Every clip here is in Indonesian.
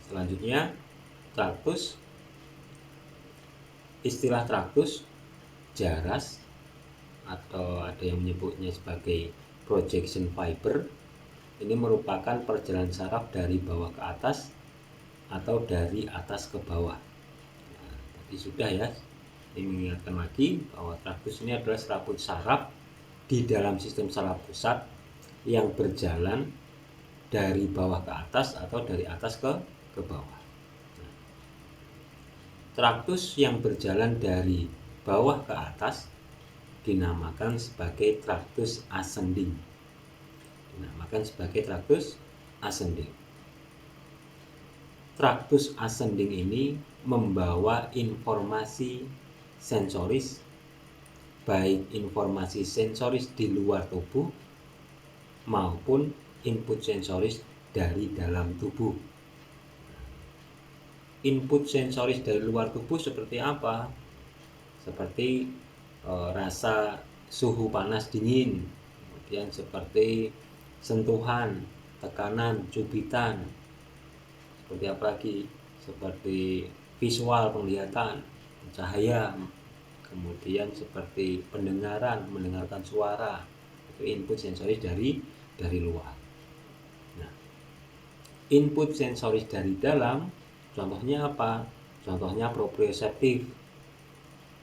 Selanjutnya, traktus. Istilah traktus, jaras, atau ada yang menyebutnya sebagai projection fiber, ini merupakan perjalanan saraf dari bawah ke atas atau dari atas ke bawah. Nah, tadi sudah ya, ini mengingatkan lagi bahwa traktus ini adalah serabut saraf di dalam sistem saraf pusat yang berjalan dari bawah ke atas atau dari atas ke bawah. Nah, traktus yang berjalan dari bawah ke atas dinamakan sebagai traktus ascending. Traktus ascending ini membawa informasi sensoris, baik informasi sensoris di luar tubuh maupun input sensoris dari dalam tubuh. Input sensoris dari luar tubuh seperti apa? Seperti rasa suhu panas dingin, kemudian seperti sentuhan, tekanan, cubitan, seperti apa lagi? Seperti visual, penglihatan, cahaya, kemudian seperti mendengarkan suara. Itu input sensoris dari luar. Nah, input sensoris dari dalam, contohnya apa? Contohnya proprioseptif.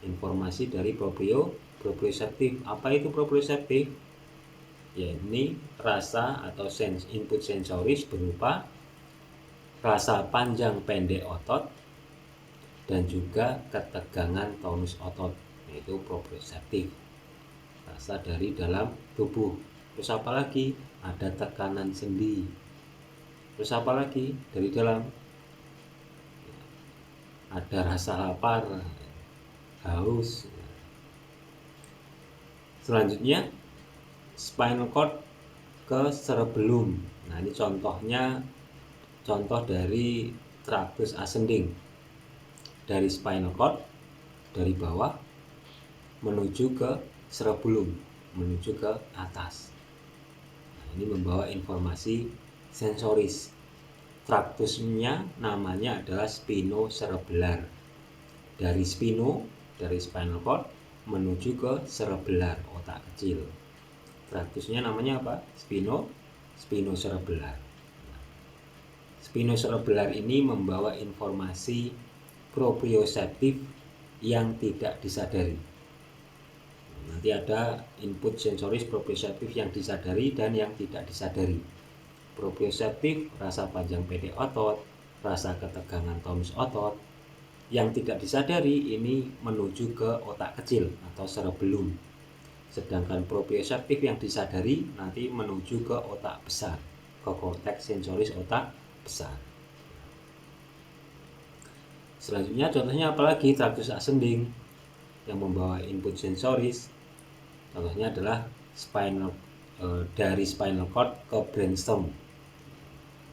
Informasi dari proprioseptif. Apa itu proprioseptif? Ya, ini rasa atau input sensoris berupa rasa panjang pendek otot dan juga ketegangan tonus otot, yaitu proprioseptif. Rasa dari dalam tubuh. Terus apa lagi? Ada tekanan sendi. Terus apa lagi? Dari dalam ada rasa lapar, haus. Selanjutnya, spinal cord ke cerebellum. Nah, ini contoh dari traktus ascending. Dari spinal cord, dari bawah menuju ke cerebellum, menuju ke atas. Nah, ini membawa informasi sensoris. Traktusnya namanya adalah spinocerebellar. Dari spinal cord menuju ke cerebellar, otak kecil. Traktusnya namanya apa? Spinocerebellar. Spinocerebellar ini membawa informasi proprioseptif yang tidak disadari. Nanti ada input sensoris proprioseptif yang disadari dan yang tidak disadari. Proprioseptif, rasa panjang pendek otot, rasa ketegangan tonus otot. Yang tidak disadari ini menuju ke otak kecil atau cerebellum. Sedangkan proprioseptif yang disadari nanti menuju ke otak besar, ke korteks sensoris otak besar. Selanjutnya contohnya apalagi traktus ascending yang membawa input sensoris. Contohnya adalah dari spinal cord ke brainstem.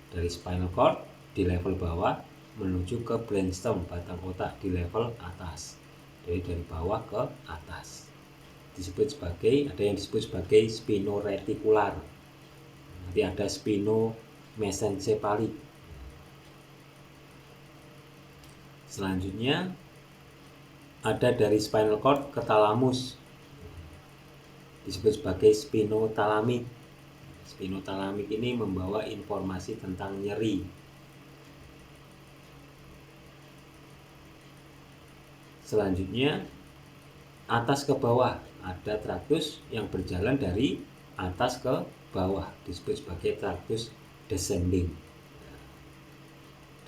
Dari spinal cord di level bawah menuju ke brainstem, batang otak di level atas. Jadi dari bawah ke atas. Ada yang disebut sebagai spinoretikular. Nanti ada spinomesencephaly. Selanjutnya ada dari spinal cord ke thalamus. Disebut sebagai spinothalamik. Spinothalamik ini membawa informasi tentang nyeri. Selanjutnya atas ke bawah, ada traktus yang berjalan dari atas ke bawah, disebut sebagai traktus descending.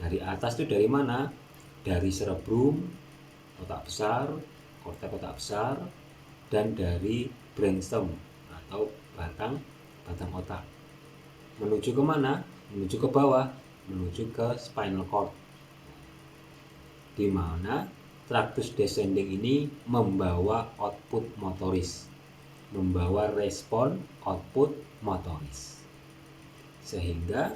Dari atas itu dari mana? Dari cerebrum, otak besar, korteks otak besar, dan dari brainstem atau batang otak. Menuju ke mana? Menuju ke bawah, menuju ke spinal cord. Di mana traktus descending ini membawa output motoris, membawa respon output motoris. Sehingga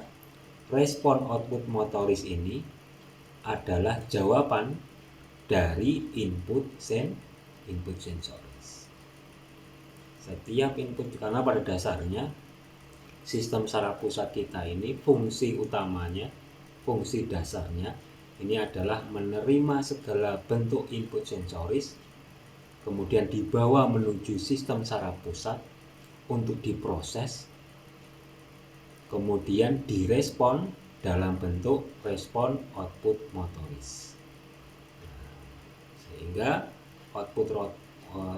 respon output motoris ini adalah jawaban dari input sensoris. Setiap input, karena pada dasarnya sistem saraf pusat kita ini fungsi utamanya fungsi dasarnya ini adalah menerima segala bentuk input sensoris, kemudian dibawa menuju sistem saraf pusat untuk diproses, kemudian direspon dalam bentuk respon output motoris. Sehingga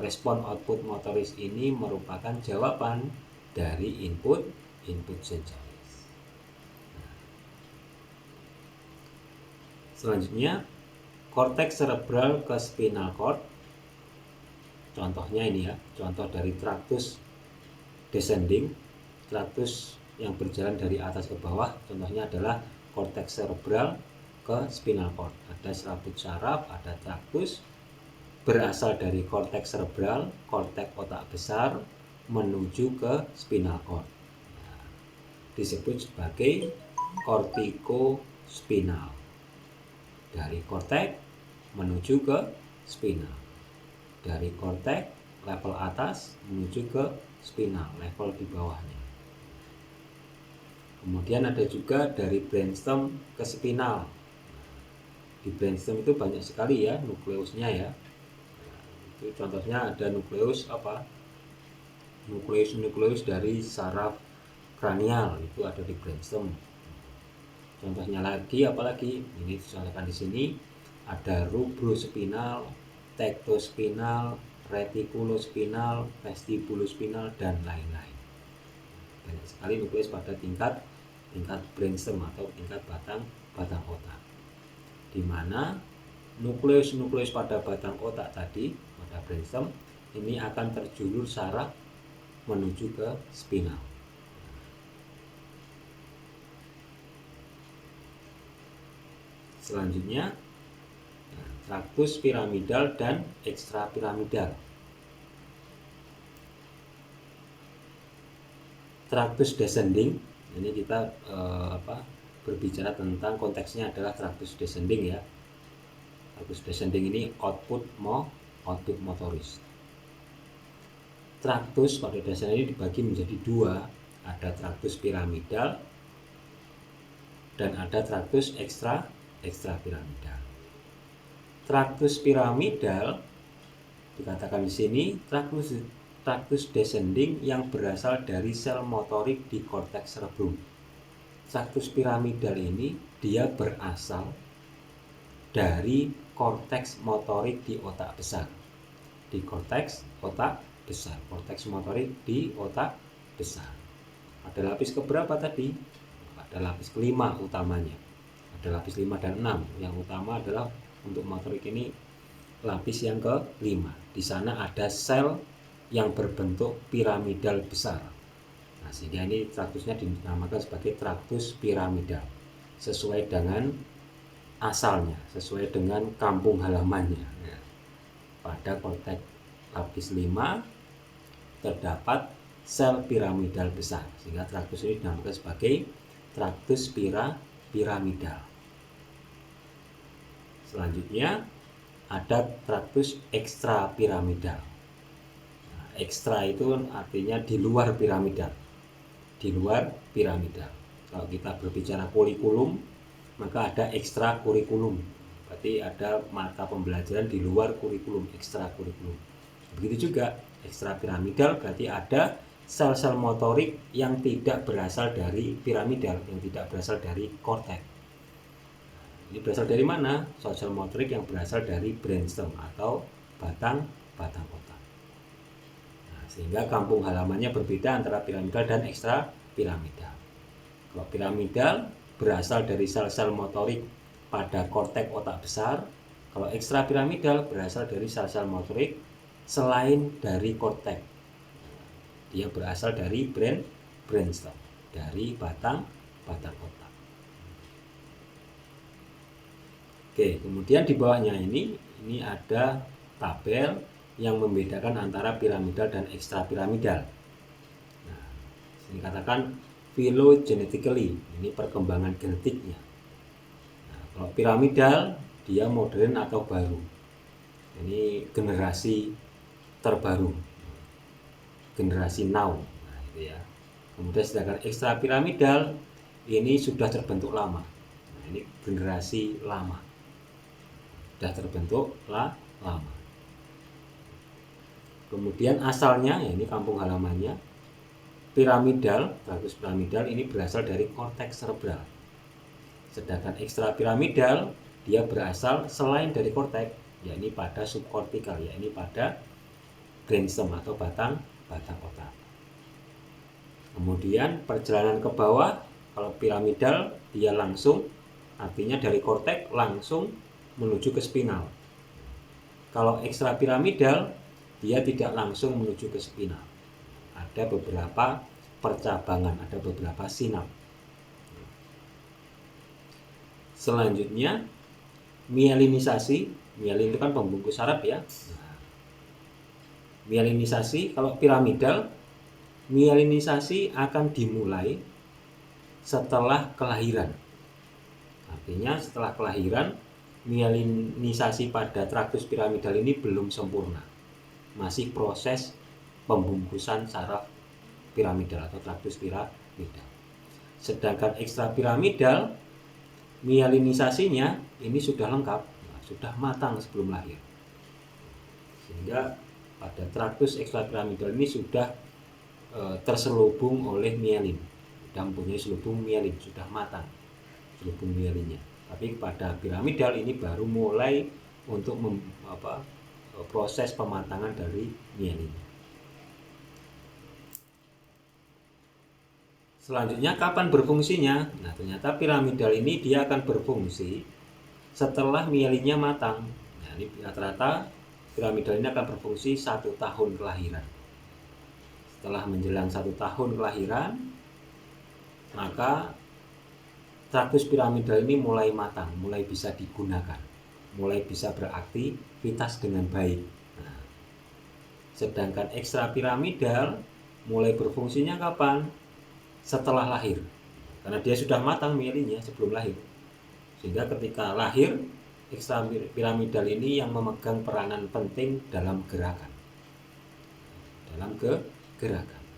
respon output motoris ini merupakan jawaban dari input sensoris. Selanjutnya, korteks cerebral ke spinal cord. Contohnya ini ya, contoh dari traktus descending, traktus yang berjalan dari atas ke bawah. Contohnya adalah korteks cerebral ke spinal cord. Ada serabut saraf, ada traktus berasal dari korteks cerebral, korteks otak besar menuju ke spinal cord. Nah, disebut sebagai kortikospinal. Dari korteks menuju ke spinal, dari korteks level atas menuju ke spinal level di bawahnya. Kemudian ada juga dari brainstem ke spinal. Di brainstem itu banyak sekali ya nukleusnya ya. Itu contohnya ada nukleus nukleus dari saraf kranial, itu ada di brainstem. Contohnya lagi apalagi? Ini dicontohkan di sini ada rubrospinal, tectospinal, retikulospinal, vestibulospinal dan lain-lain. Banyak sekali nukleus pada tingkat brainstem atau tingkat batang otak. Di mana nukleus pada batang otak tadi, pada brainstem ini akan terjulur saraf menuju ke spinal. Selanjutnya, traktus piramidal dan ekstrapiramidal. Traktus descending, ini kita berbicara tentang konteksnya adalah traktus descending ya. Traktus descending ini output motoris. Traktus pada dasarnya ini dibagi menjadi dua, ada traktus piramidal dan ada traktus ekstrapiramidal. Traktus piramidal dikatakan di sini traktus descending yang berasal dari sel motorik di korteks cerebrum. Traktus piramidal ini dia berasal dari korteks motorik di otak besar. Di korteks otak besar, korteks motorik di otak besar. Ada lapis keberapa tadi? Ada lapis kelima utamanya. Ada lapis 5 dan 6. Yang utama adalah untuk motorik ini lapis yang ke-5. Di sana ada sel yang berbentuk piramidal besar. Nah, sehingga ini traktusnya dinamakan sebagai traktus piramidal. Sesuai dengan asalnya, sesuai dengan kampung halamannya. Nah, pada korteks lapis 5 terdapat sel piramidal besar. Sehingga traktus ini dinamakan sebagai traktus piramidal. Selanjutnya ada traktus ekstrapiramidal. Nah, ekstra itu artinya di luar piramidal. Di luar piramidal. Kalau kita berbicara kurikulum, maka ada ekstrakurikulum. Berarti ada mata pembelajaran di luar kurikulum, ekstrakurikulum. Begitu juga ekstrapiramidal berarti ada sel-sel motorik yang tidak berasal dari piramidal, yang tidak berasal dari korteks. Ini berasal dari mana? Sel motorik yang berasal dari brainstem atau batang otak. Nah, sehingga kampung halamannya berbeda antara piramidal dan ekstrapiramidal. Kalau piramidal berasal dari sel-sel motorik pada korteks otak besar. Kalau ekstrapiramidal berasal dari sel-sel motorik selain dari korteks. Dia berasal dari brainstem, dari batang otak. Oke, kemudian di bawahnya ini ada tabel yang membedakan antara piramidal dan ekstrapiramidal. Nah, ini katakan phylogenetically, ini perkembangan genetiknya. Nah, kalau piramidal dia modern atau baru. Ini generasi terbaru, generasi now. Nah, itu ya. Kemudian sedangkan ekstrapiramidal ini sudah terbentuk lama. Nah, ini generasi lama, sudah terbentuk lama. Kemudian asalnya, ya ini kampung halamannya, piramidal, tragus piramidal ini berasal dari korteks cerebral. Sedangkan ekstrapiramidal dia berasal selain dari korteks, yakni pada subkortikal, yakni pada brainstem atau batang otak. Kemudian perjalanan ke bawah, kalau piramidal dia langsung, artinya dari korteks langsung menuju ke spinal. Kalau ekstrapiramidal dia tidak langsung menuju ke spinal. Ada beberapa percabangan, ada beberapa sinap. Selanjutnya mielinisasi. Mielin itu kan pembungkus saraf ya. Mielinisasi, kalau piramidal, mielinisasi akan dimulai setelah kelahiran. Artinya setelah kelahiran, mielinisasi pada traktus piramidal ini belum sempurna. Masih proses pembungkusan saraf piramidal atau traktus piramidal. Sedangkan ekstrapiramidal, mielinisasinya ini sudah lengkap, sudah matang sebelum lahir. Sehingga pada traktus ekstrapiramidal ini sudah terselubung oleh mielin, sudah mempunyai selubung mielin, sudah matang selubung mielinnya. Tapi pada piramidal ini baru mulai untuk proses pematangan dari mielin. Selanjutnya kapan berfungsinya? Nah, ternyata piramidal ini dia akan berfungsi setelah mielinnya matang. Nah, ini rata-rata piramidal ini akan berfungsi 1 tahun kelahiran. Setelah menjelang 1 tahun kelahiran, maka traktus piramidal ini mulai matang, mulai bisa digunakan, mulai bisa beraktivitas dengan baik. Nah, sedangkan ekstrapiramidal mulai berfungsinya kapan? Setelah lahir, karena dia sudah matang mielinnya sebelum lahir. Sehingga ketika lahir, ekstrapiramidal ini yang memegang peranan penting dalam gerakan.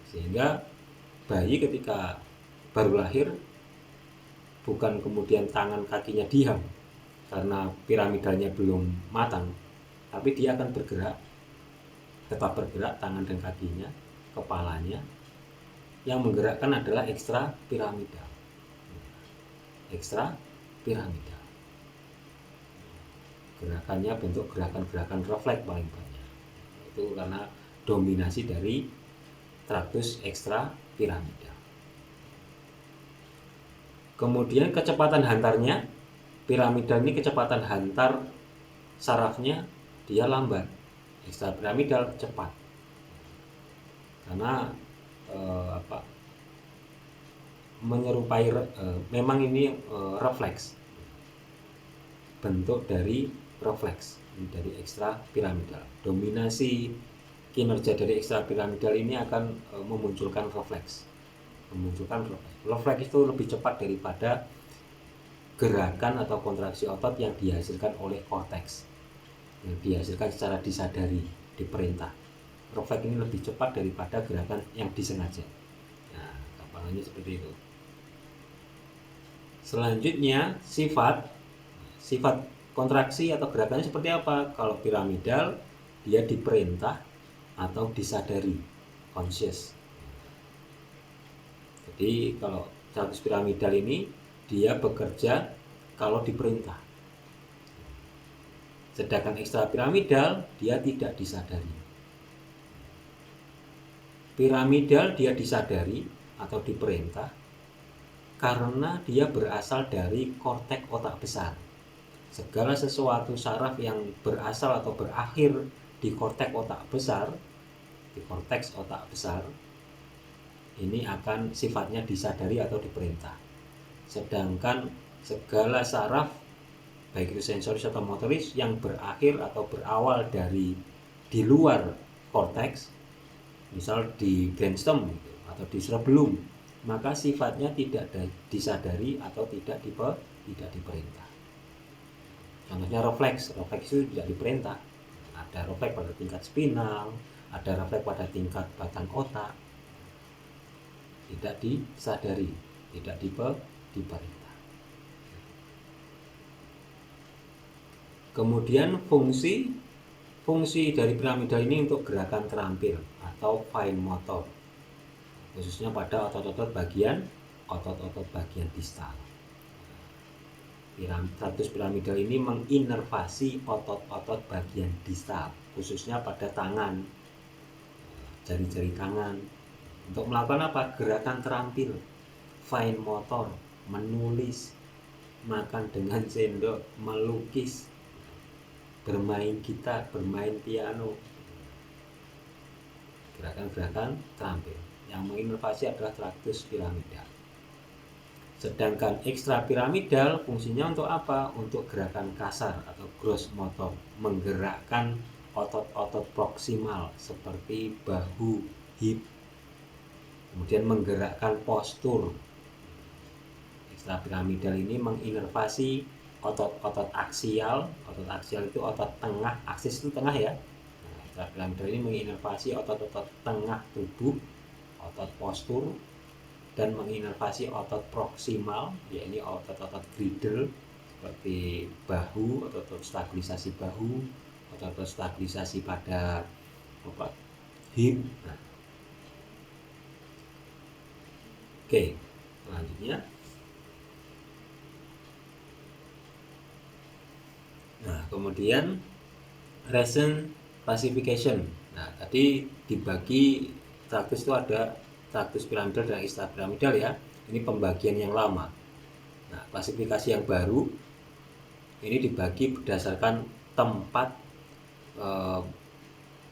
Sehingga bayi ketika baru lahir, bukan kemudian tangan kakinya diam karena piramidalnya belum matang, tapi dia akan bergerak, tetap bergerak tangan dan kakinya, kepalanya. Yang menggerakkan adalah ekstrapiramidal. Gerakannya bentuk gerakan-gerakan refleks paling banyak. Itu karena dominasi dari traktus ekstrapiramidal. Kemudian kecepatan hantarnya, piramidal ini kecepatan hantar sarafnya dia lambat, ekstrapiramidal cepat. Karena menyerupai memang ini refleks, bentuk dari refleks dari ekstrapiramidal. Dominasi kinerja dari ekstrapiramidal ini akan memunculkan refleks. Refleks itu lebih cepat daripada gerakan atau kontraksi otot yang dihasilkan oleh korteks, yang dihasilkan secara disadari, diperintah. Refleks ini lebih cepat daripada gerakan yang disengaja. Nah, gampangannya seperti itu. Selanjutnya sifat kontraksi atau gerakannya seperti apa? Kalau piramidal dia diperintah atau disadari, conscious. Jadi kalau traktus piramidal ini dia bekerja kalau diperintah. Sedangkan ekstrapiramidal dia tidak disadari. Piramidal dia disadari atau diperintah karena dia berasal dari korteks otak besar. Segala sesuatu saraf yang berasal atau berakhir di korteks otak besar, ini akan sifatnya disadari atau diperintah. Sedangkan segala saraf, baik itu sensoris atau motoris, yang berakhir atau berawal dari di luar korteks, misal di brainstem atau di cerebellum, maka sifatnya tidak disadari atau tidak diperintah. Contohnya refleks itu tidak diperintah. Ada refleks pada tingkat spinal, ada refleks pada tingkat batang otak, tidak disadari, tidak diperintah. Kemudian fungsi dari piramidal ini untuk gerakan terampil atau fine motor, khususnya pada otot-otot bagian distal. Traktus piramidal ini menginervasi otot-otot bagian distal, khususnya pada tangan, jari-jari tangan, untuk melakukan apa? Gerakan terampil, fine motor, menulis, makan dengan sendok, melukis, bermain gitar, bermain piano. Gerakan-gerakan terampil yang menginervasi adalah traktus piramidal. Sedangkan ekstra piramidal fungsinya untuk apa? Untuk gerakan kasar atau gross motor, menggerakkan otot-otot proksimal seperti bahu, hip, kemudian menggerakkan postur. Ekstra piramidal ini menginervasi otot-otot aksial. Otot aksial itu otot tengah, aksis itu tengah ya. Ekstra piramidal ini menginervasi otot-otot tengah tubuh, otot postur, dan menginervasi otot proksimal, yaitu otot-otot griddle seperti bahu, otot stabilisasi bahu, otot stabilisasi pada hip. Oke, selanjutnya. Nah, kemudian recent classification. Nah, tadi dibagi traktus itu ada traktus piramidal dan ekstra piramidal ya. Ini pembagian yang lama. Nah, klasifikasi yang baru ini dibagi berdasarkan tempat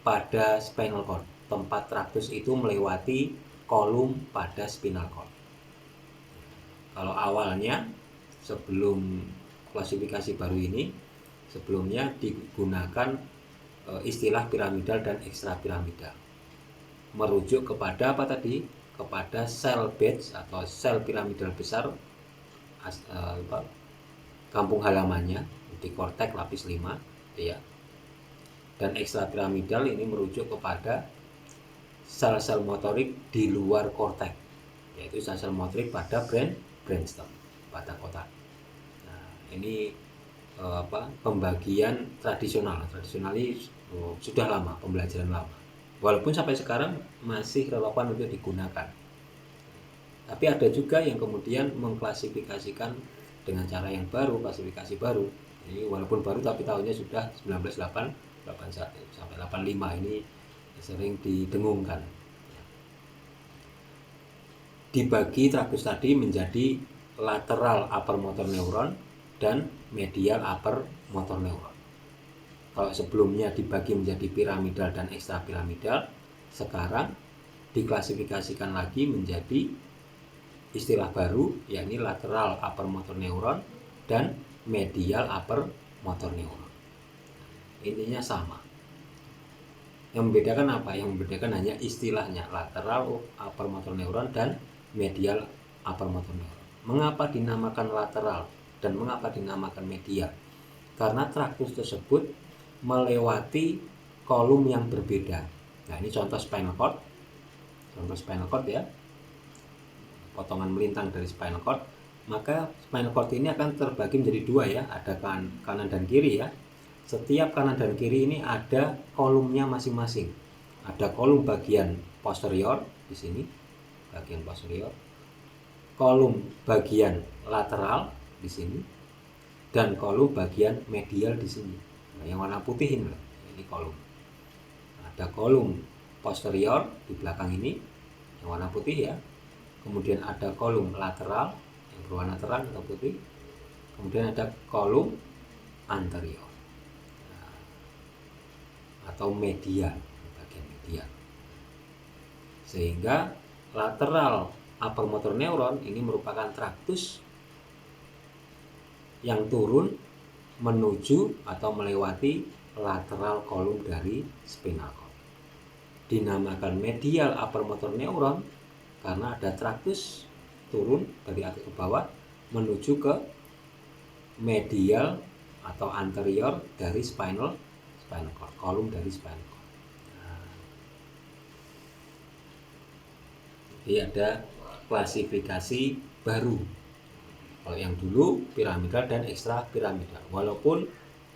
pada spinal cord. Tempat traktus itu melewati kolum pada spinal cord. Kalau awalnya sebelum klasifikasi baru ini, sebelumnya digunakan istilah piramidal dan ekstra piramidal, merujuk kepada apa tadi? Kepada sel badge atau sel piramidal besar, kampung halamannya di korteks lapis 5 ya. Dan ekstra piramidal ini merujuk kepada sel-sel motorik di luar korteks, yaitu sel-sel motorik pada brainstem, pada otak. Nah, ini pembagian tradisional ini sudah lama, pembelajaran lama, walaupun sampai sekarang masih relevan untuk digunakan. Tapi ada juga yang kemudian mengklasifikasikan dengan cara yang baru, klasifikasi baru. Ini walaupun baru tapi tahunnya sudah 1981 sampai 85, ini sering didengungkan. Dibagi traktus tadi menjadi lateral upper motor neuron dan medial upper motor neuron. Kalau sebelumnya dibagi menjadi piramidal dan ekstra piramidal, sekarang diklasifikasikan lagi menjadi istilah baru, yakni lateral upper motor neuron dan medial upper motor neuron. Intinya sama. Yang membedakan apa? Yang membedakan hanya istilahnya, lateral upper motor neuron dan medial upper motor neuron. Mengapa dinamakan lateral dan mengapa dinamakan medial? Karena traktus tersebut melewati kolum yang berbeda. Nah, ini contoh spinal cord. Contoh spinal cord ya. Potongan melintang dari spinal cord. Maka spinal cord ini akan terbagi menjadi dua ya, ada kanan dan kiri ya. Setiap kanan dan kiri ini ada kolumnya masing-masing. Ada kolum bagian posterior di sini, bagian posterior. Kolum bagian lateral di sini, dan kolum bagian medial di sini. Nah, yang warna putih ini kolum. Ada kolum posterior di belakang ini, yang warna putih ya. Kemudian ada kolum lateral yang berwarna terang atau putih. Kemudian ada kolum anterior atau medial, bagian medial. Sehingga lateral upper motor neuron ini merupakan traktus yang turun menuju atau melewati lateral kolum dari spinal cord. Dinamakan medial upper motor neuron karena ada traktus turun dari atas ke bawah menuju ke medial atau anterior dari spinal cord, kolum dari spinal cord. Nah, jadi ada klasifikasi baru. Kalau yang dulu piramidal dan ekstra piramidal, walaupun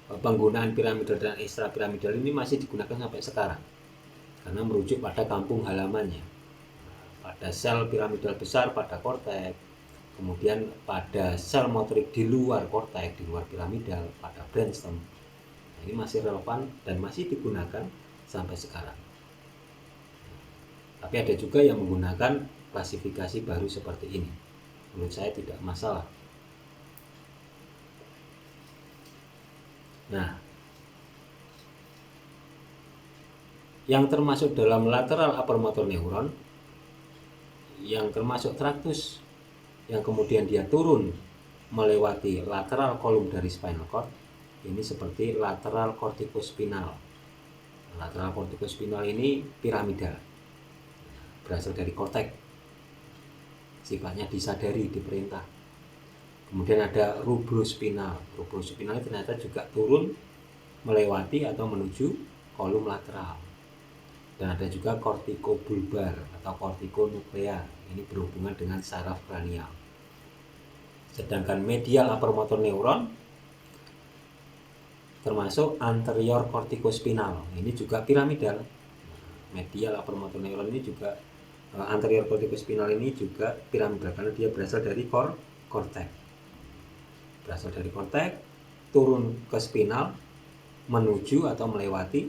penggunaan piramidal dan ekstra piramidal ini masih digunakan sampai sekarang karena merujuk pada kampung halamannya, pada sel piramidal besar pada korteks, kemudian pada sel motorik di luar korteks, di luar piramidal pada brainstem. Nah, ini masih relevan dan masih digunakan sampai sekarang. Tapi ada juga yang menggunakan klasifikasi baru seperti ini. Menurut saya tidak masalah. Nah, yang termasuk dalam lateral upper motor neuron, yang termasuk traktus, yang kemudian dia turun melewati lateral kolum dari spinal cord, ini seperti lateral corticospinal. Lateral corticospinal ini piramidal, berasal dari korteks, sifatnya disadari, diperintah. Kemudian ada rubrospinal. Rubrospinal ternyata juga turun melewati atau menuju kolum lateral. Dan ada juga kortikobulbar atau kortikonuklear. Ini berhubungan dengan saraf kranial. Sedangkan medial upper motor neuron termasuk anterior corticospinal. Ini juga piramidal. Medial upper motor neuron ini juga anterior corticospinal ini juga piramidal karena dia berasal dari korteks. Berasal dari korteks, turun ke spinal, menuju atau melewati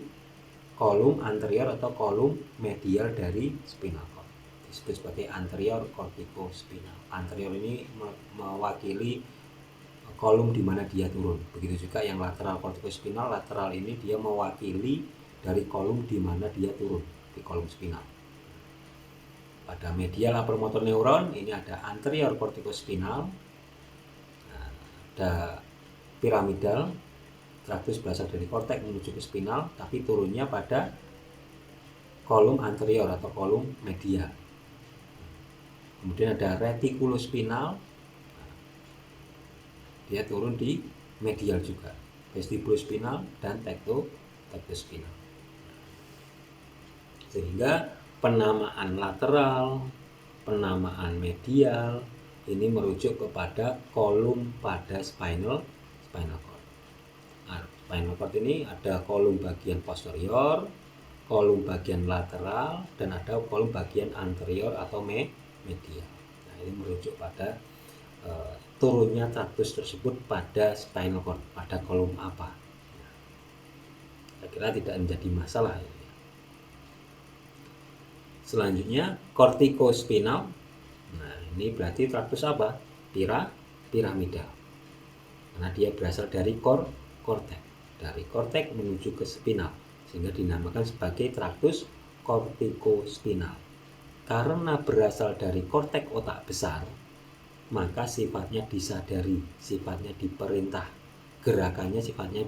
kolum anterior atau kolum medial dari spinal cord. Disebut sebagai anterior corticospinal. Anterior ini mewakili kolum di mana dia turun. Begitu juga yang lateral corticospinal, lateral ini dia mewakili dari kolum di mana dia turun, di kolum spinal. Pada medial upper motor neuron ini ada anterior corticospinal, ada piramidal, traktus berasal dari korteks menuju ke spinal, tapi turunnya pada kolum anterior atau kolum medial. Kemudian ada retikulospinal, dia turun di medial juga, vestibulospinal dan tektospinal. Sehingga penamaan lateral, penamaan medial ini merujuk kepada kolum pada spinal cord. Nah, spinal cord ini ada kolum bagian posterior, kolum bagian lateral, dan ada kolum bagian anterior atau medial. Nah, ini merujuk pada turunnya traktus tersebut pada spinal cord, pada kolum apa. Saya kira tidak menjadi masalah ini. Selanjutnya kortikospinal. Nah, ini berarti traktus apa? Piramidal. Karena dia berasal dari korteks. Dari korteks menuju ke spinal, sehingga dinamakan sebagai traktus kortikospinal. Karena berasal dari korteks otak besar, maka sifatnya disadari, sifatnya diperintah. Gerakannya sifatnya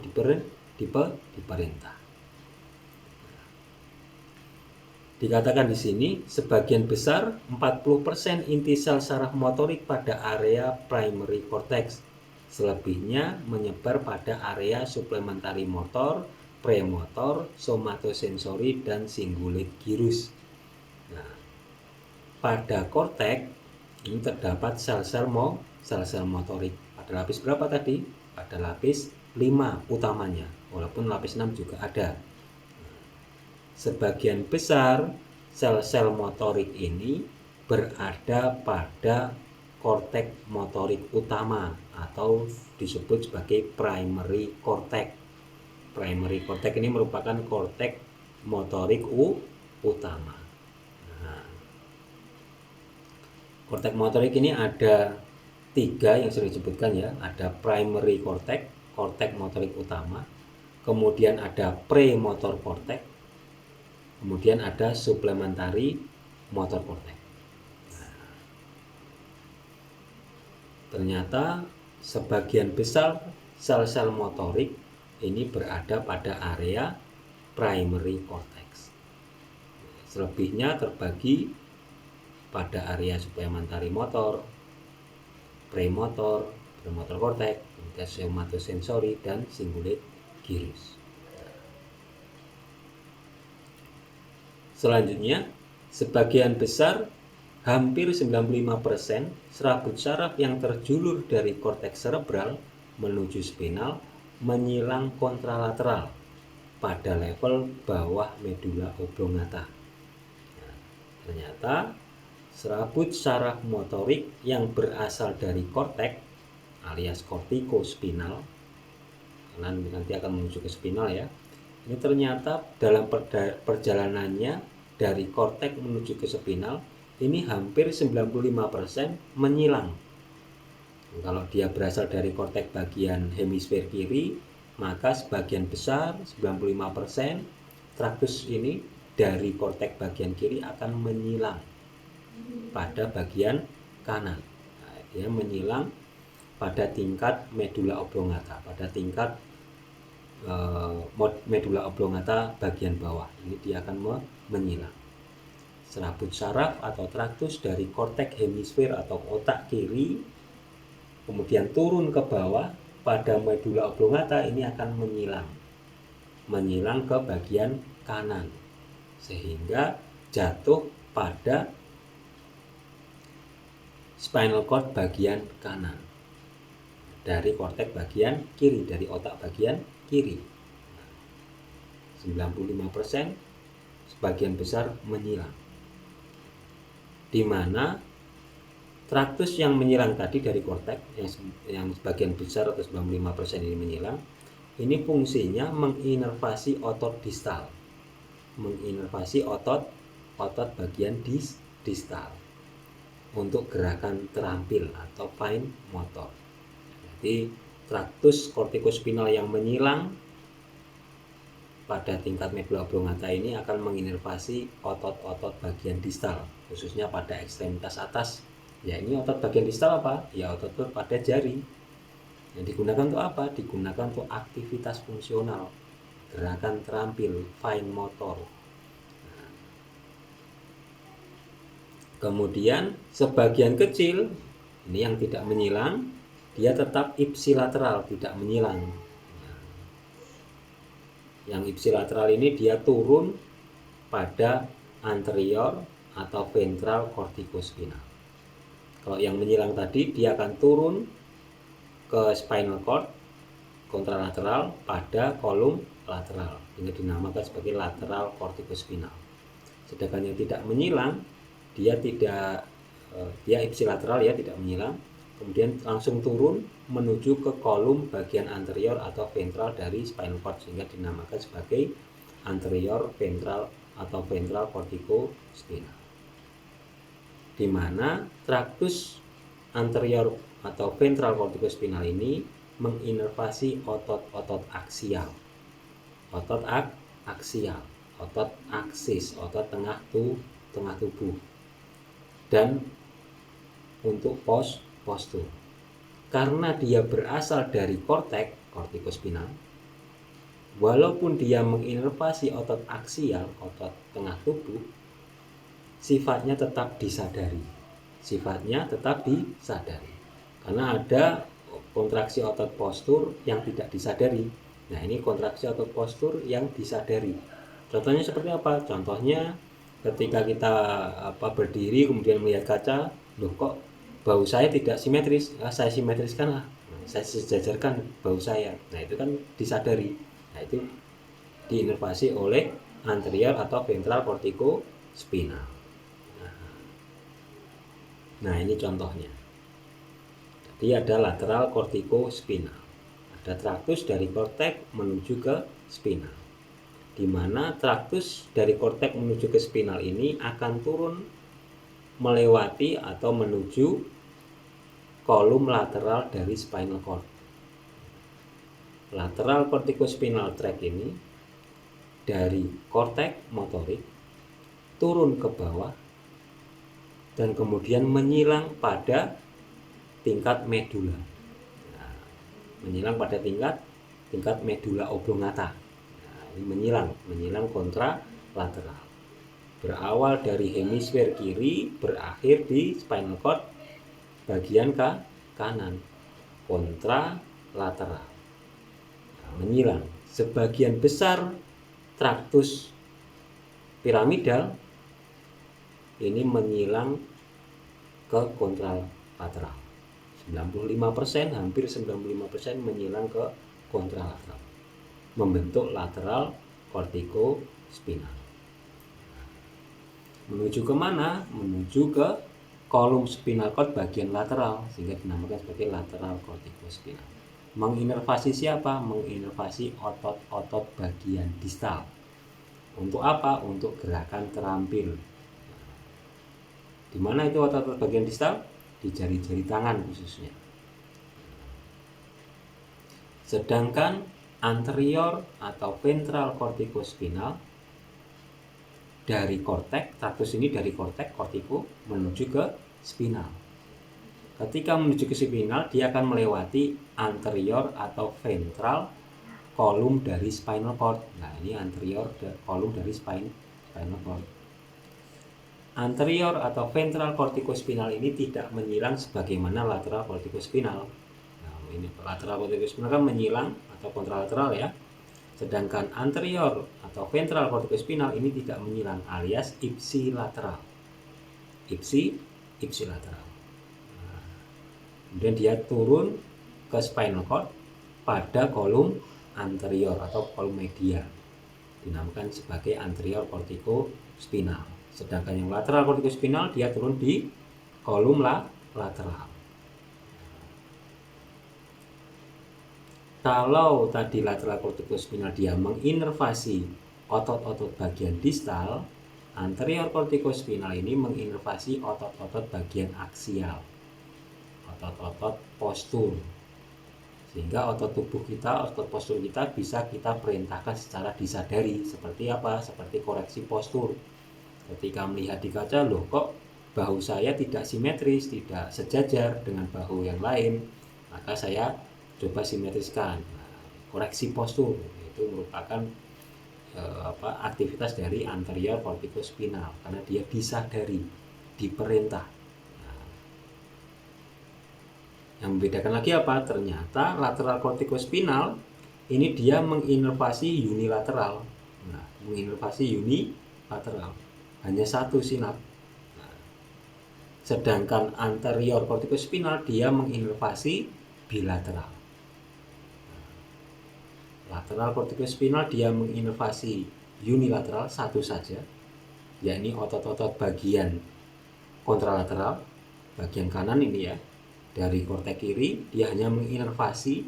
diperintah. Dikatakan di sini, sebagian besar 40% inti sel saraf motorik pada area primary cortex. Selebihnya menyebar pada area supplementary motor, premotor, somatosensori, dan cingulate gyrus. Nah, pada korteks ini terdapat sel-sel motorik. Pada lapis berapa tadi? Pada lapis 5 utamanya, walaupun lapis 6 juga ada. Sebagian besar sel-sel motorik ini berada pada korteks motorik utama atau disebut sebagai primary cortex. Primary cortex ini merupakan korteks motorik utama. Nah, korteks motorik ini ada 3 yang sering disebutkan ya. Ada primary cortex, korteks motorik utama. Kemudian ada premotor cortex. Kemudian ada supplementary motor cortex. Nah, ternyata sebagian besar sel-sel motorik ini berada pada area primary cortex. Selebihnya terbagi pada area supplementary motor, premotor cortex, kemudian somatosensori, dan cingulate gyrus. Selanjutnya, sebagian besar, hampir 95% serabut saraf yang terjulur dari korteks cerebral menuju spinal menyilang kontralateral pada level bawah medula oblongata. Nah, ternyata serabut saraf motorik yang berasal dari korteks alias kortikospinal, karena nanti akan menuju ke spinal ya. Ini ternyata dalam perjalanannya dari korteks menuju ke spinal ini hampir 95% menyilang. Kalau dia berasal dari korteks bagian hemisfer kiri, maka sebagian besar 95% traktus ini dari korteks bagian kiri akan menyilang pada bagian kanan. Nah, dia menyilang pada tingkat medula oblongata, pada tingkat medula oblongata bagian bawah. Ini dia akan menyilang. Serabut saraf atau traktus dari korteks hemisfer atau otak kiri kemudian turun ke bawah pada medula oblongata, ini akan menyilang ke bagian kanan sehingga jatuh pada spinal cord bagian kanan dari korteks bagian kiri, dari otak bagian kiri. 95% sebagian besar menyilang, di mana traktus yang menyilang tadi dari korteks yang sebagian besar atau 95% ini menyilang, ini fungsinya menginervasi otot distal, menginervasi otot bagian distal untuk gerakan terampil atau fine motor. Jadi traktus kortikospinal yang menyilang pada tingkat medula oblongata ini akan menginervasi otot-otot bagian distal, khususnya pada ekstremitas atas. Ya, ini otot bagian distal apa? Ya, otot pada jari. Yang digunakan untuk apa? Digunakan untuk aktivitas fungsional, gerakan terampil, fine motor. Nah, kemudian sebagian kecil ini yang tidak menyilang, dia tetap ipsilateral, tidak menyilang. Nah, yang ipsilateral ini dia turun pada anterior atau ventral corticospinal. Kalau yang menyilang tadi dia akan turun ke spinal cord kontralateral pada kolum lateral, ini dinamakan sebagai lateral corticospinal. Sedangkan yang tidak menyilang, dia ipsilateral ya, tidak menyilang, kemudian langsung turun menuju ke kolum bagian anterior atau ventral dari spinal cord, sehingga dinamakan sebagai anterior ventral atau ventral corticospinal, di mana traktus anterior atau ventral corticospinal ini menginervasi otot-otot aksial, otot aksial, otot aksis, otot tengah tubuh, dan untuk postur. Karena dia berasal dari korteks kortikospinal, walaupun dia menginervasi otot aksial, otot tengah tubuh, sifatnya tetap disadari. Karena ada kontraksi otot postur yang tidak disadari. Nah, ini kontraksi otot postur yang disadari. Contohnya seperti apa? Contohnya ketika kita berdiri kemudian melihat kaca, loh kok bahu saya tidak simetris? Saya simetriskan lah. Saya sejajarkan bahu saya. Nah, itu kan disadari. Nah, itu diinervasi oleh anterior atau ventral corticospinal. Nah, ini contohnya. Jadi ada lateral corticospinal, ada traktus dari korteks menuju ke spinal, di mana traktus dari korteks menuju ke spinal ini akan turun melewati atau menuju kolum lateral dari spinal cord. Lateral corticospinal tract ini dari korteks motorik turun ke bawah dan kemudian menyilang pada tingkat medula. Nah, menyilang pada tingkat medula oblongata. Nah, ini menyilang kontralateral. Berawal dari hemisfer kiri, berakhir di spinal cord bagian kanan, kontralateral. Nah, menyilang. Sebagian besar traktus piramidal ini menyilang ke kontralateral. 95%, hampir 95% menyilang ke kontralateral, membentuk lateral kortikospinal. Menuju kemana? Menuju ke kolum spinal cord bagian lateral, sehingga dinamakan sebagai lateral kortikospinal. Menginervasi siapa? Menginervasi otot-otot bagian distal. Untuk apa? Untuk gerakan terampil. Di mana itu otot-otot bagian distal? Di jari-jari tangan khususnya. Sedangkan anterior atau ventral kortikospinal dari kortek, traktus ini dari kortek kortiko menuju ke spinal. Ketika menuju ke spinal, dia akan melewati anterior atau ventral kolum dari spinal cord. Nah, ini anterior kolum dari spinal cord. Anterior atau ventral kortikospinal ini tidak menyilang sebagaimana lateral kortikospinal. Nah, ini lateral kortikospinal kan menyilang atau kontralateral ya. Sedangkan anterior atau ventral kortikospinal ini tidak menyilang alias ipsilateral. Ipsilateral. Nah, kemudian dia turun ke spinal cord pada kolum anterior atau kolum medial. Dinamakan sebagai anterior kortikospinal. Sedangkan yang lateral kortikospinal dia turun di kolum lateral. Kalau tadi lateral kortikospinal dia menginervasi otot-otot bagian distal, anterior kortikospinal ini menginervasi otot-otot bagian aksial, otot-otot postur. Sehingga otot tubuh kita, otot postur kita bisa kita perintahkan secara disadari. Seperti apa? Seperti koreksi postur. Ketika melihat di kaca, loh kok bahu saya tidak simetris, tidak sejajar dengan bahu yang lain, maka saya coba simetriskan. Nah, koreksi postur itu merupakan aktivitas dari anterior kortikospinal karena dia disadari, diperintah. Nah, yang membedakan lagi apa? Ternyata lateral kortikospinal ini dia menginervasi unilateral. Nah, menginervasi unilateral hanya satu sinap. Nah, sedangkan anterior kortikospinal dia menginervasi bilateral. Lateral kortikospinal dia menginervasi unilateral satu saja, yakni otot-otot bagian kontralateral, bagian kanan ini ya, dari kortek kiri dia hanya menginervasi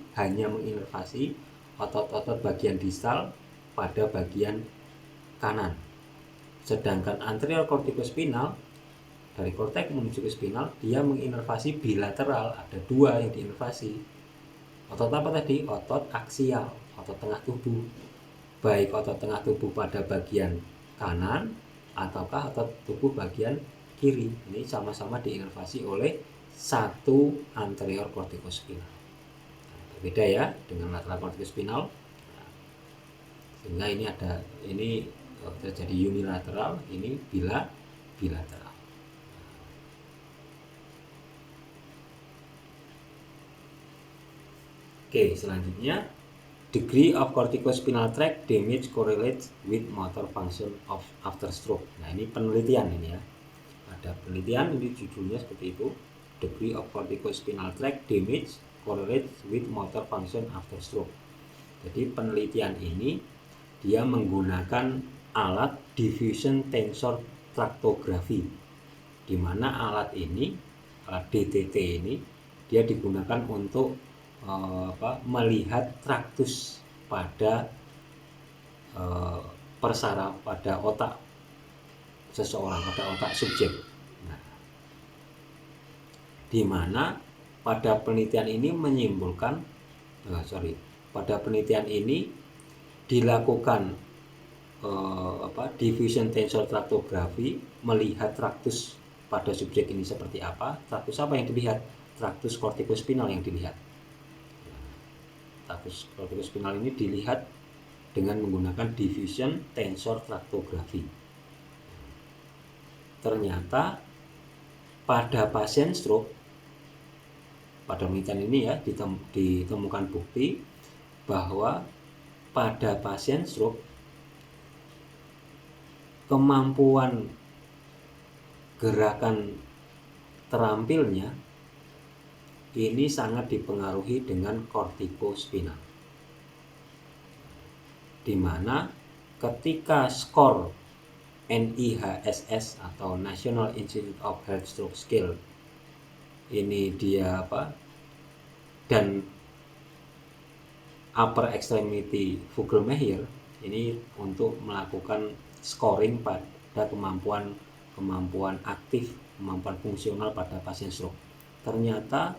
otot-otot bagian distal pada bagian kanan. Sedangkan anterior kortikospinal dari kortek menuju ke spinal dia menginervasi bilateral, ada dua yang diinervasi. Otot apa tadi? Otot aksial, otot tengah tubuh. Baik otot tengah tubuh pada bagian kanan ataukah otot tubuh bagian kiri. Ini sama-sama diinervasi oleh satu anterior kortikospinal. Nah, berbeda ya dengan lateral kortikospinal. Nah, sehingga ini terjadi unilateral, ini bilateral. Oke, selanjutnya degree of corticospinal tract damage correlates with motor function of after stroke. Nah, ini penelitian ini ya. Ada penelitian ini judulnya seperti itu. Degree of corticospinal tract damage correlates with motor function after stroke. Jadi penelitian ini dia menggunakan alat diffusion tensor tractography, di mana alat ini, alat DTT ini, dia digunakan untuk melihat traktus pada pada otak seseorang, pada otak subjek. Nah, di mana pada penelitian ini menyimpulkan, pada penelitian ini dilakukan diffusion tensor tractography, melihat traktus pada subjek ini seperti apa. Traktus apa yang dilihat? Traktus kortikospinal yang dilihat. Traktus kortikospinal ini dilihat dengan menggunakan diffusion tensor tractography. Ternyata pada pasien stroke, pada penelitian ini ya ditemukan bukti bahwa pada pasien stroke kemampuan gerakan terampilnya ini sangat dipengaruhi dengan kortikospinal. di mana ketika skor NIHSS atau National Institute of Heart Stroke Scale ini dia dan upper extremity Vogel-Meyer ini untuk melakukan scoring pada kemampuan aktif, kemampuan fungsional pada pasien stroke. Ternyata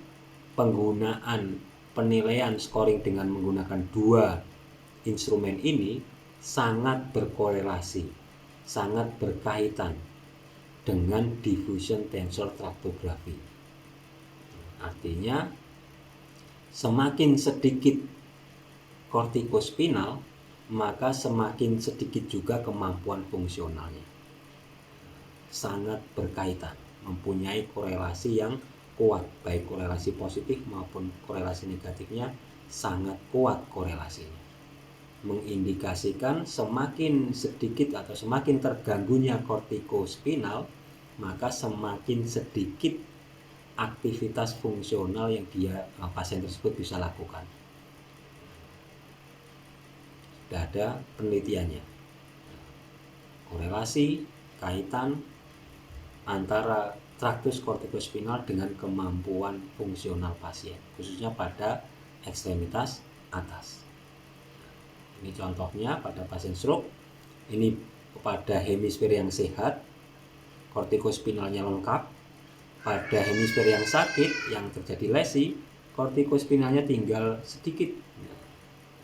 penggunaan penilaian scoring dengan menggunakan dua instrumen ini sangat berkorelasi, sangat berkaitan dengan diffusion tensor tractography. Artinya semakin sedikit kortikospinal, maka semakin sedikit juga kemampuan fungsionalnya. Sangat berkaitan, mempunyai korelasi yang kuat, baik korelasi positif maupun korelasi negatifnya sangat kuat korelasinya. Mengindikasikan semakin sedikit atau semakin terganggunya kortikospinal, maka semakin sedikit aktivitas fungsional yang pasien tersebut bisa lakukan. Sudah ada penelitiannya, korelasi kaitan antara traktus kortikospinal dengan kemampuan fungsional pasien, khususnya pada ekstremitas atas. Ini contohnya pada pasien stroke. Ini pada hemisfer yang sehat, kortikospinalnya lengkap. Pada hemisfer yang sakit, yang terjadi lesi, kortikospinalnya tinggal sedikit.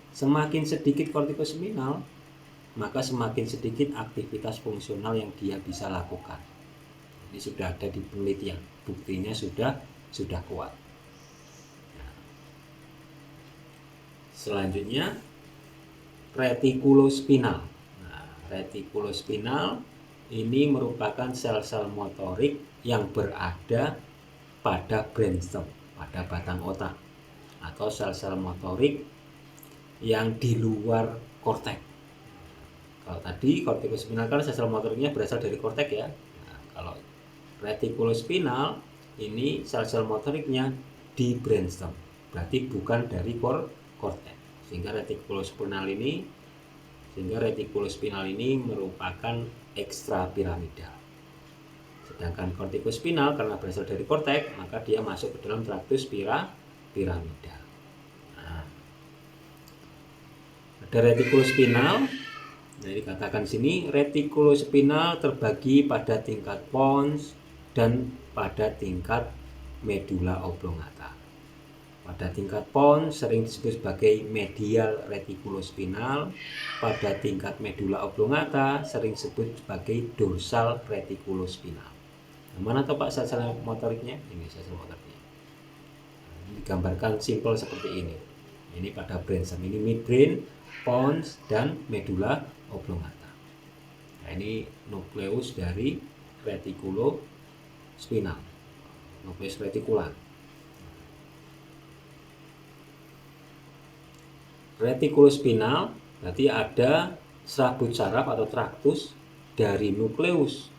Semakin sedikit kortikospinal, maka semakin sedikit aktivitas fungsional yang dia bisa lakukan. Ini sudah ada di penelitian, buktinya sudah kuat. Selanjutnya retikulospinal. Retikulospinal ini merupakan sel-sel motorik yang berada pada brainstem, pada batang otak, atau sel-sel motorik yang di luar korteks. Kalau tadi kortikospinal kan sel-sel motoriknya berasal dari korteks ya. Kalau retikulospinal ini sel-sel motoriknya di brainstem, berarti bukan dari korteks. Sehingga retikulospinal ini merupakan ekstrapiramidal. Sedangkan kortikospinal karena berasal dari korteks, maka dia masuk ke dalam traktus piramidal. Ada retikulospinal. Nah, dikatakan sini retikulospinal terbagi pada tingkat pons dan pada tingkat medula oblongata. Pada tingkat pons sering disebut sebagai medial retikulospinal, pada tingkat medula oblongata sering disebut sebagai dorsal retikulospinal. Nah, mana tuh Pak sel-sel motoriknya? Ini sel-sel motoriknya. Digambarkan simpel seperti ini. Ini pada brainstem, ini midbrain, pons dan medula oblongata. Nah, ini nukleus dari retikulospinal, nukleus retikular. Retikulospinal berarti ada serabut saraf atau traktus dari nukleus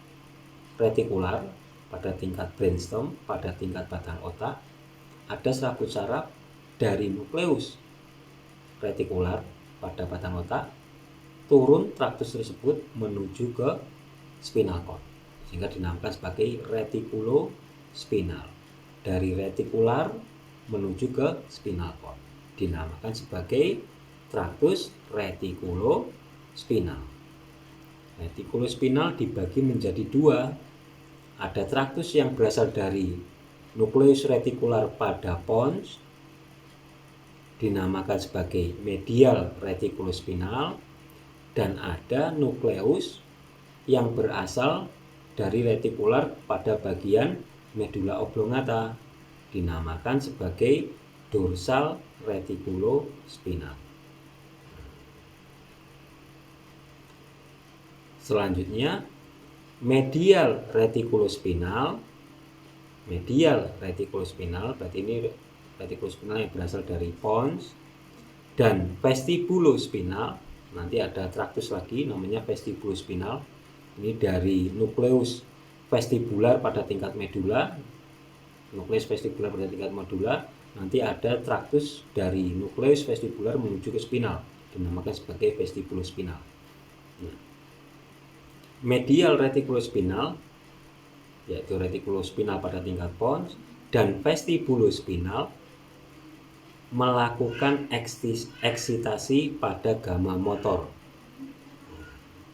retikular pada tingkat brainstem, pada tingkat batang otak. Ada serabut saraf dari nukleus retikular pada batang otak, turun traktus tersebut menuju ke spinal cord, sehingga dinamakan sebagai retikulospinal. Dari retikular menuju ke spinal cord dinamakan sebagai traktus retikulospinal. Retikulospinal dibagi menjadi dua. Ada traktus yang berasal dari nukleus retikular pada pons, dinamakan sebagai medial retikulospinal, dan ada nukleus yang berasal dari retikular pada bagian medula oblongata, dinamakan sebagai dorsal retikulospinal. Selanjutnya medial retikulospinal. Medial retikulospinal berarti ini retikulospinal yang berasal dari pons, dan vestibulospinal. Nanti ada traktus lagi namanya vestibulospinal. Ini dari nukleus vestibular pada tingkat medula, nukleus vestibular pada tingkat medula. Nanti ada traktus dari nukleus vestibular menuju ke spinal, dinamakan sebagai vestibulospinal. Nah, medial retikulospinal yaitu retikulospinal pada tingkat pons dan vestibulospinal melakukan eksitasi pada gamma motor.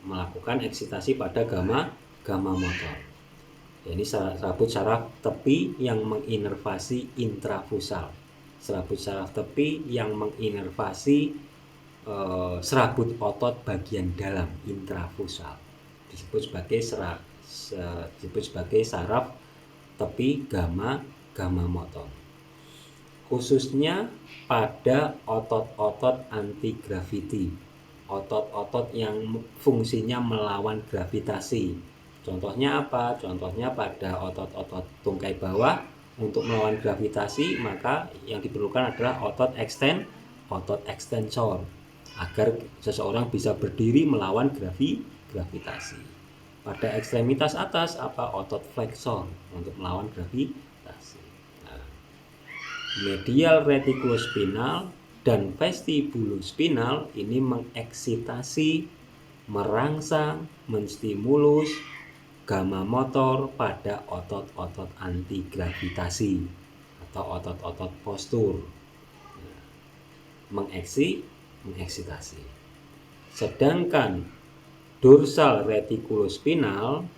Melakukan eksitasi pada gamma motor. Ini serabut saraf tepi yang menginervasi intrafusal. Serabut saraf tepi yang menginervasi serabut otot bagian dalam intrafusal. Disebut sebagai saraf tepi gamma motor. Khususnya pada otot-otot anti gravity, otot-otot yang fungsinya melawan gravitasi. Contohnya apa? Contohnya pada otot-otot tungkai bawah untuk melawan gravitasi, maka yang diperlukan adalah otot ekstensor agar seseorang bisa berdiri melawan gravitasi. Pada ekstremitas atas apa? Otot flexor untuk melawan gravitasi. Nah, medial retikulospinal dan vestibulospinal ini mengeksitasi, merangsang, menstimulus gamma motor pada otot-otot anti gravitasi atau otot-otot postur. Mengeksitasi. Sedangkan dorsal retikulospinal,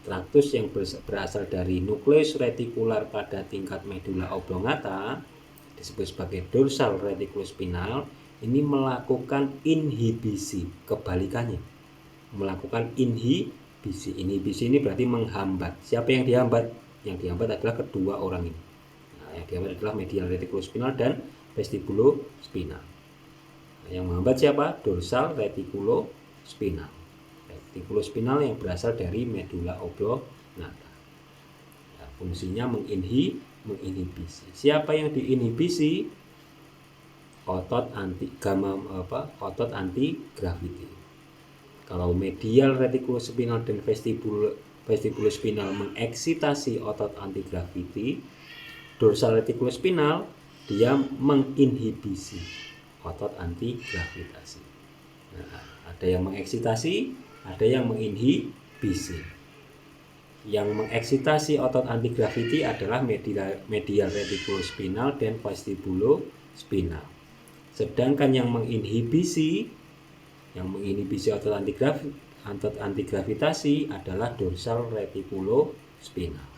traktus yang berasal dari nukleus retikular pada tingkat medula oblongata, disebut sebagai dorsal retikulospinal, ini melakukan inhibisi, kebalikannya. Melakukan inhibisi ini berarti menghambat. Siapa yang dihambat? Yang dihambat adalah kedua orang ini. Nah, yang dihambat adalah medial retikulospinal dan vestibulospinal. Nah, yang menghambat siapa? Dorsal retikulospinal. Retikulospinal yang berasal dari medula oblongata. Nah, fungsinya menginhibisi. Siapa yang diinhibisi? Otot anti gravity. Kalau medial retikulospinal dan vestibulospinal mengeksitasi otot anti gravity, dorsal retikulospinal dia menginhibisi otot anti gravitasi. Nah, ada yang mengeksitasi, ada yang menginhibisi. Yang mengeksitasi otot anti gravity adalah medial retikulospinal dan vestibulospinal. Sedangkan yang menginhibisi otot anti gravitasi adalah dorsal retikulospinal.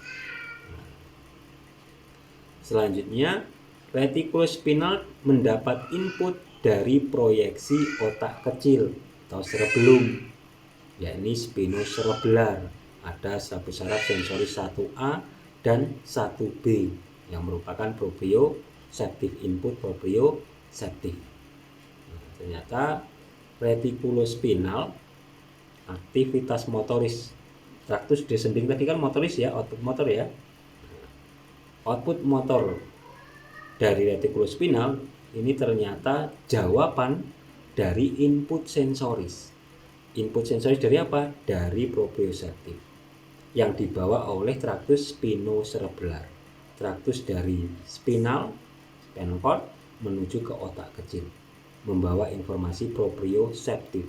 Selanjutnya, retikulospinal mendapat input dari proyeksi otak kecil atau cerebellum, yakni spinocerebellar. Ada serabut saraf sensoris 1A dan 1B yang merupakan proprioceptive input proprioceptive. Nah, ternyata retikulospinal aktivitas motoris, traktus descending tadi kan motoris ya, output motor ya. Output motor dari retikulospinal ini ternyata jawaban dari input sensoris. Input sensoris dari apa? Dari proprioceptif yang dibawa oleh traktus spinocerebellar. Traktus dari spinal cord menuju ke otak kecil, membawa informasi proprioceptif.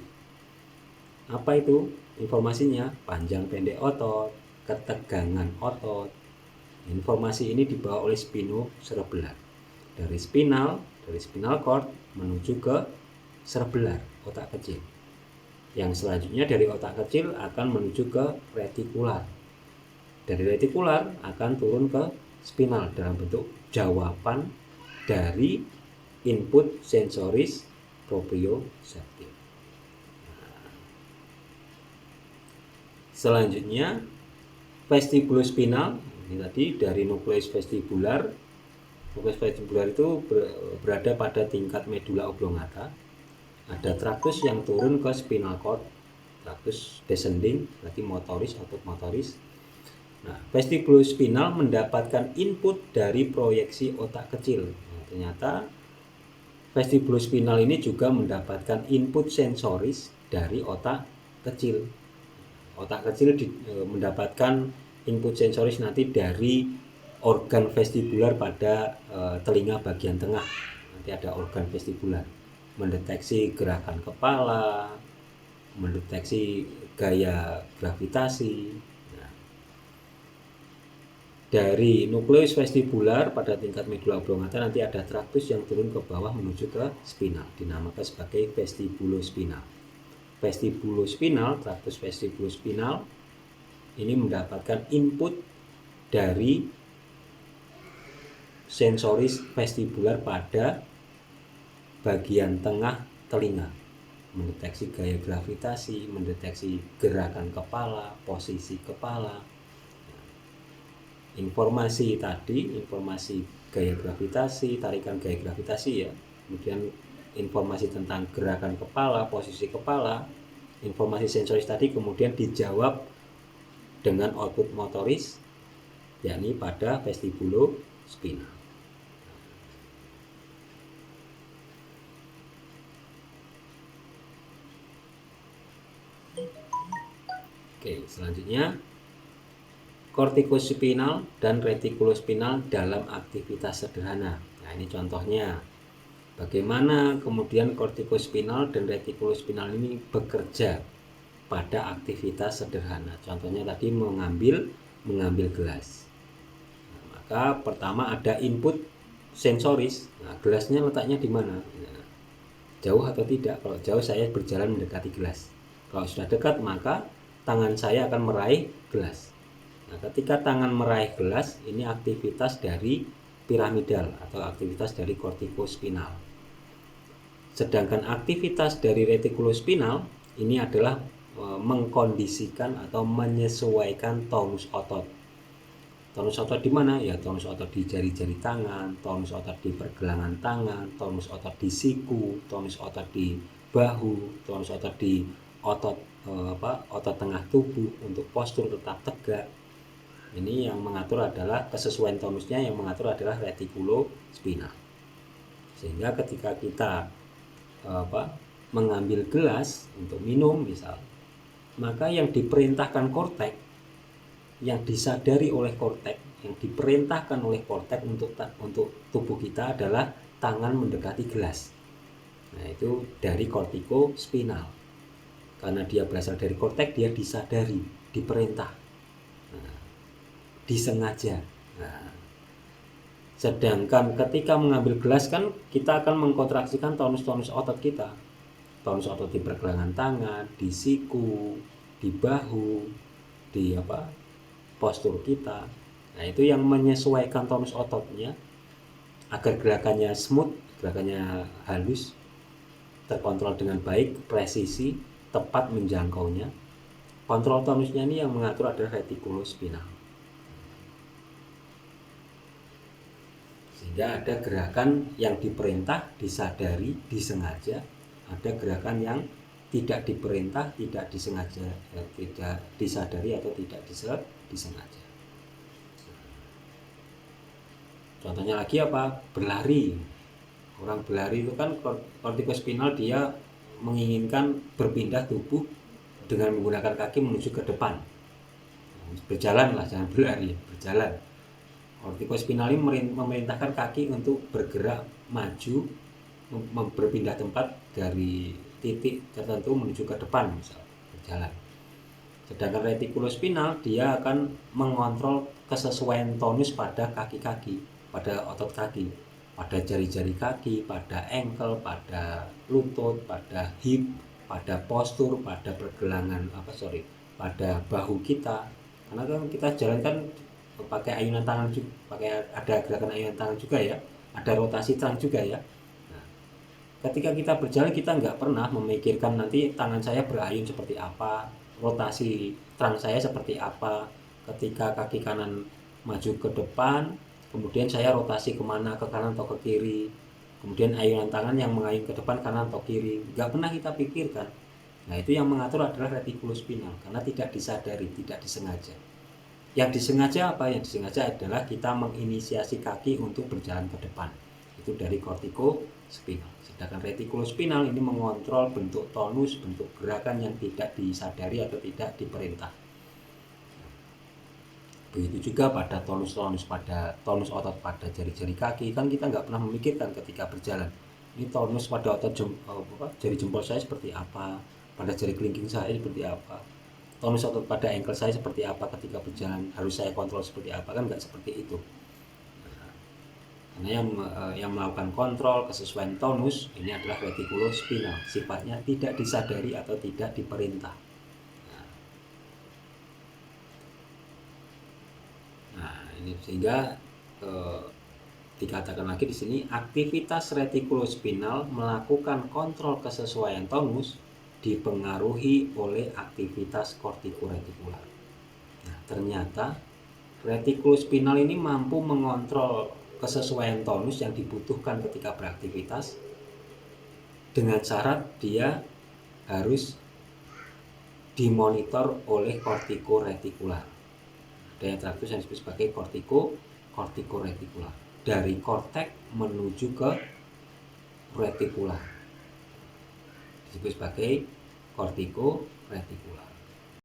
Apa itu informasinya? Panjang pendek otot, ketegangan otot. Informasi ini dibawa oleh spinocerebellar. Dari spinal cord menuju ke cerebellar, otak kecil. Yang selanjutnya dari otak kecil akan menuju ke retikular. Dari retikular akan turun ke spinal dalam bentuk jawaban dari input sensoris proprioceptif. Selanjutnya vestibulospinal. Ini tadi dari nukleus vestibular. Nukleus vestibular itu berada pada tingkat medula oblongata. Ada traktus yang turun ke spinal cord, traktus descending, berarti motoris, otot motoris. Nah, vestibulospinal mendapatkan input dari proyeksi otak kecil. Nah, ternyata vestibulospinal ini juga mendapatkan input sensoris dari otak kecil. Otak kecil mendapatkan input sensoris nanti dari organ vestibular pada telinga bagian tengah. Nanti ada organ vestibular. mendeteksi gerakan kepala, mendeteksi gaya gravitasi. Nah, dari nukleus vestibular pada tingkat medula oblongata nanti ada traktus yang turun ke bawah menuju ke spinal, dinamakan sebagai vestibulospinal. Vestibulospinal, traktus vestibulospinal ini mendapatkan input dari sensoris vestibular pada bagian tengah telinga, mendeteksi gaya gravitasi, mendeteksi gerakan kepala, posisi kepala. Informasi tadi, informasi gaya gravitasi, tarikan gaya gravitasi ya, kemudian informasi tentang gerakan kepala, posisi kepala, informasi sensoris tadi kemudian dijawab dengan output motoris, yakni pada vestibulospinal. Oke, selanjutnya kortikospinal dan retikulospinal dalam aktivitas sederhana. Nah, ini contohnya. Bagaimana kemudian kortikospinal dan retikulospinal ini bekerja pada aktivitas sederhana. Contohnya tadi mengambil gelas. Nah, maka pertama ada input sensoris. Nah, gelasnya letaknya di mana? Nah, jauh atau tidak? Kalau jauh saya berjalan mendekati gelas. Kalau sudah dekat maka tangan saya akan meraih gelas. Nah, ketika tangan meraih gelas, ini aktivitas dari piramidal atau aktivitas dari kortikospinal. Sedangkan aktivitas dari retikulospinal ini adalah mengkondisikan atau menyesuaikan tonus otot. Tonus otot di mana? Ya, tonus otot di jari-jari tangan, tonus otot di pergelangan tangan, tonus otot di siku, tonus otot di bahu, tonus otot di otot tengah tubuh untuk postur tetap tegak. Ini yang mengatur adalah kesesuaian tonusnya, yang mengatur adalah retikulospinal. Sehingga ketika kita mengambil gelas untuk minum misal, maka yang diperintahkan korteks, yang disadari oleh korteks, yang diperintahkan oleh korteks untuk tubuh kita adalah tangan mendekati gelas. Nah, itu dari kortikospinal. Karena dia berasal dari korteks, dia disadari, diperintah, disengaja. Nah, sedangkan ketika mengambil gelas kan kita akan mengkontraksikan tonus-tonus otot kita. Tonus otot di pergelangan tangan, di siku, di bahu, di postur kita. Nah, itu yang menyesuaikan tonus ototnya agar gerakannya smooth, gerakannya halus, terkontrol dengan baik, presisi, tepat menjangkaunya. Kontrol tonusnya ini yang mengatur adalah retikulospinal. Sehingga ada gerakan yang diperintah, disadari, disengaja. Ada gerakan yang tidak diperintah, tidak disengaja, tidak disadari atau tidak disengaja. Contohnya lagi apa? Berlari. Orang berlari itu kan kortikospinal dia menginginkan berpindah tubuh dengan menggunakan kaki menuju ke depan. Berjalan lah, jangan berlari, berjalan. Kortikospinal ini memerintahkan kaki untuk bergerak maju, berpindah tempat dari titik tertentu menuju ke depan, misal berjalan. Sedangkan retikulospinal dia akan mengontrol kesesuaian tonus pada kaki-kaki, pada otot kaki, pada jari-jari kaki, pada ankle, pada lutut, pada hip, pada postur, pada pergelangan pada bahu kita. Karena kan kita jalan kan pakai ayunan tangan juga, ada gerakan ayunan tangan juga ya, ada rotasi trunk juga ya. Nah, ketika kita berjalan kita nggak pernah memikirkan nanti tangan saya berayun seperti apa, rotasi trunk saya seperti apa. Ketika kaki kanan maju ke depan, kemudian saya rotasi kemana, ke kanan atau ke kiri, kemudian ayunan tangan yang mengayun ke depan, kanan atau kiri, nggak pernah kita pikirkan. Nah, itu yang mengatur adalah retikulospinal karena tidak disadari, tidak disengaja. Yang disengaja apa? Yang disengaja adalah kita menginisiasi kaki untuk berjalan ke depan. Itu dari kortikospinal. Sedangkan retikulospinal ini mengontrol bentuk tonus, bentuk gerakan yang tidak disadari atau tidak diperintah. Begitu juga pada tonus otot pada jari-jari kaki, kan kita nggak pernah memikirkan ketika berjalan ini tonus pada otot jari jempol saya seperti apa, pada jari kelingking saya seperti apa, tonus otot pada ankle saya seperti apa ketika berjalan, harus saya kontrol seperti apa, kan nggak seperti itu. Karena yang melakukan kontrol kesesuaian tonus ini adalah retikulospinal, sifatnya tidak disadari atau tidak diperintah. Nah, ini sehingga dikatakan lagi di sini aktivitas retikulospinal melakukan kontrol kesesuaian tonus dipengaruhi oleh aktivitas kortikoretikular. Nah, ternyata retikulospinal ini mampu mengontrol kesesuaian tonus yang dibutuhkan ketika beraktivitas dengan syarat dia harus dimonitor oleh kortikoretikular. Daya traktus yang disebut sebagai kortikoretikular, dari korteks menuju ke retikular disebut sebagai kortikoretikular.